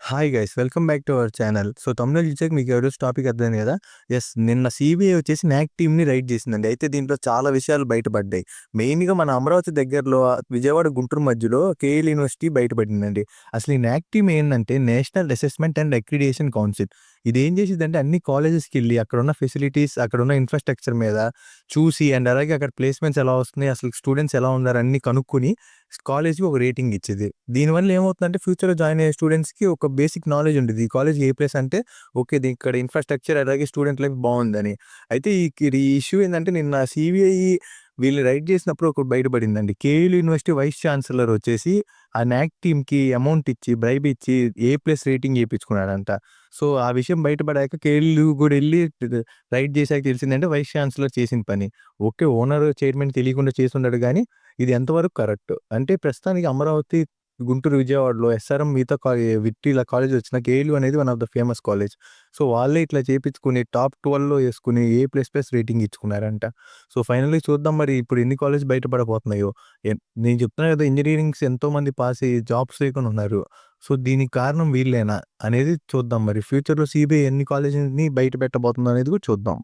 Hi guys welcome back to our channel. So తమ్ముళ్ళు చూసాక మీకు ఈరోజు టాపిక్ అర్థమైంది కదా. నిన్న సిబిఐ వచ్చేసి నాక్ టీమ్ని రైడ్ చేసిందండి. అయితే దీంట్లో చాలా విషయాలు బయటపడ్డాయి. మెయిన్గా మన అమరావతి దగ్గరలో విజయవాడ గుంటూరు మధ్యలో కేఎల్ యూనివర్సిటీ బయటపడిందండి. అసలు ఈ నాక్ టీమ్ ఏంటంటే national assessment and accreditation council. ఇది ఏం చేసిందంటే అన్ని కాలేజెస్కి వెళ్ళి అక్కడ ఉన్న ఫెసిలిటీస్ అక్కడ ఉన్న ఇన్ఫ్రాస్ట్రక్చర్ మీద చూసి అండ్ అలాగే అక్కడ ప్లేస్మెంట్స్ ఎలా వస్తున్నాయి, అసలు స్టూడెంట్స్ ఎలా ఉన్నారు అన్ని కనుక్కొని కాలేజ్‌కి ఒక రేటింగ్ ఇచ్చేది. దీనివల్ల ఏమవుతుందంటే ఫ్యూచర్‌లో జాయిన్ అయ్యే స్టూడెంట్స్‌కి ఒక బేసిక్ నాలెడ్జ్ ఉండిద్ది. ఈ కాలేజ్ ఏ ప్లేస్ అంటే ఓకే. ఇక్కడ ఇన్‌ఫ్రాస్ట్రక్చర్ అలాగే స్టూడెంట్ లైఫ్ బావుందని. అయితే ఈ ఇష్యూ ఏందంటే నిన్న సీబీఐ వీళ్ళు రైడ్ చేసినప్పుడు ఒకటి బయటపడిందండి. కేఎల్ యూనివర్సిటీ వైస్ ఛాన్సలర్ వచ్చేసి ఆ నాక్ టీమ్‌కి అమౌంట్ ఇచ్చి, బ్రైబ్ ఇచ్చి ఏ+ రేటింగ్ ఏపిచ్చుకున్నాడంట. సో, ఆ విషయం బయటపడాక కేఎల్ కూడా ఎళ్లి రైడ్ చేసాక తెలిసిందంటే వైస్ ఛాన్సలర్ చేసిన పని. ఓకే. ఓనర్, చైర్మన్ తెలియకుండా చేసుండడు గానీ ఇది ఎంతవరకు కరెక్ట్? అంటే ప్రస్తుతానికి అమరావతి, గుంటూరు, విజయవాడలో ఎస్ఆర్ఎం మిగతా విట్టి ఇలా కాలేజ్ వచ్చిన కేయూ అనేది one of the famous college. So, వాళ్ళే ఇట్లా చేపించుకొని టాప్ 12లో యేసుకొని ఏ++ రేటింగ్ ఇచ్చుకున్నారంట. సో, ఫైనల్లీ చూద్దాం మరి ఇప్పుడు ఎన్ని కాలేజ్ బయటపడబోతున్నాయో. నేను చెప్తున్నా కదా, ఇంజినీరింగ్స్ ఎంతోమంది పాస్ అయ్యి జాబ్స్ లేకుండా ఉన్నారు. సో, దీనికి కారణం వీళ్ళేనా అనేది చూద్దాం మరి. ఫ్యూచర్‌లో సీబీఐ ఎన్ని కాలేజ్‌ని బయట పెట్టబోతుందో అనేది కూడా చూద్దాం.